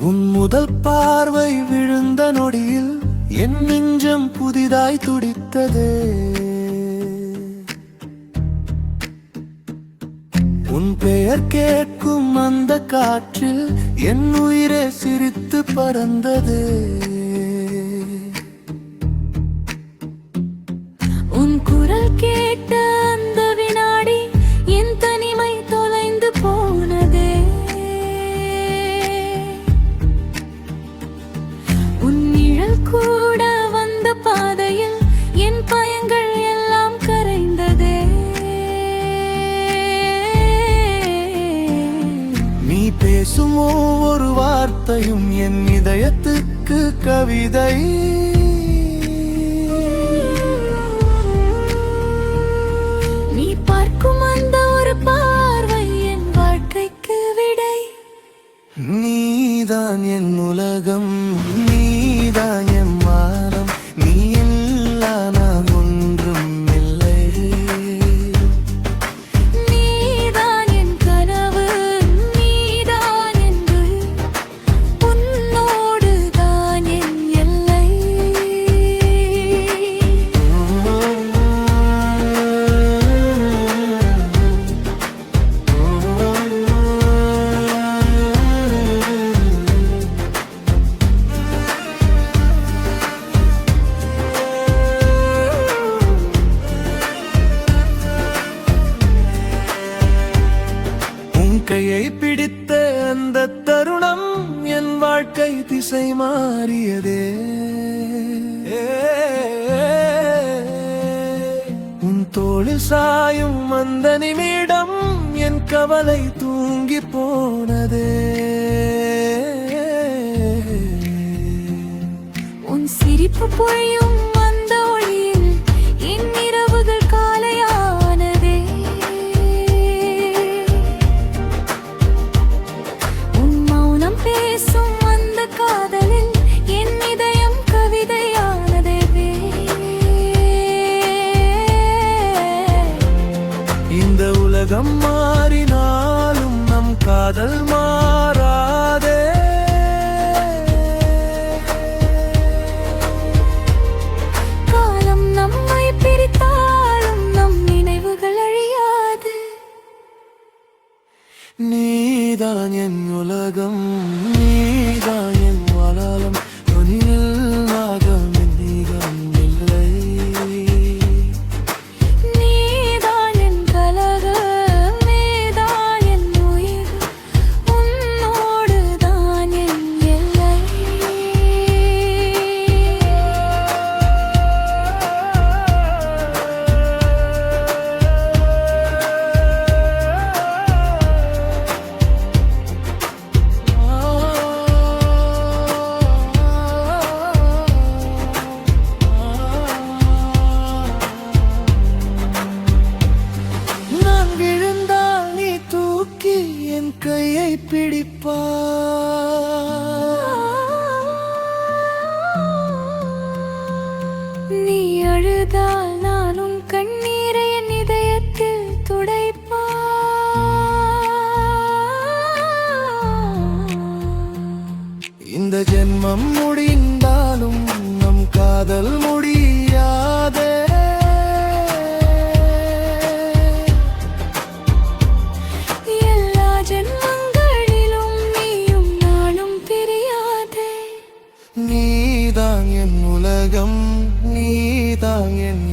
உன் முதல் பார்வை விழுந்த நொடியில் என் நெஞ்சம் புதிதாய் துடித்ததே. உன் பெயர் கேட்கும் அந்த காற்றில் என் உயிரே சிரித்து பறந்தது. உன் குரல் கேட்ட அந்த வினாடி என் தனிமை தொலைந்து போனதே. உன் நிழல் கூட வந்த பாதையில் என் பயங்கள் எல்லாம் கரைந்ததே. நீ பேசும் ஒவ்வொரு வார்த்தையும் என் இதயத்துக்கு கவிதை. நீ பார்க்கும் அந்த ஒரு பார்வை என் வாழ்க்கைக்கு விடை. நீதான் என் உலகம், நீதான் என் வானம், நீ இல்லா நான் ஒன்றும் இல்லை. நீதான் என் கனவு, நீதான் என் உயிர், உன்னோடு தான் என் எல்லை. கையை பிடித்த அந்த தருணம் என் வாழ்க்கை திசை மாறியதே. உன் தோளில் சாயும் அந்த நிமிடம் என் கவலை தூங்கி போனதே. உன் சிரிப்பு பொழியும் அந்த ஒளியில் என் இரவுகள் காலையானதே. உன் மௌனம் பேசும் அந்த காதலில் என் இதயம் கவிதையானதே. இந்த உலகம் மாறினாலும் நம் காதல் மாறாதே. காலம் நம்மை பிரித்தாலும் நம் நினைவுகள் அழியாது. நீதான் என் உலகம், நீதான் என் வாழாலம், நொடியில் நாகம் நீகம் இல்லை. நீதான் என் கலகம், நீதான் என் உயிர், உன்னோடு தான் என் எல்லை. நான் விழுந்தால் நீ தூக்கி என் கையை பிடிப்பாய். நீ அழுதால் நான் உன் கண்ணீரை என் இதயத்தில் துடைப்பேன். இந்த ஜென்மம் முடிந்தாலும் நம் காதல் முடியாதே. எல்லா ஜென்மங்களிலும் நீயும் நானும் பிரியாதே. நீதான் என் உலகம், நீதான் என்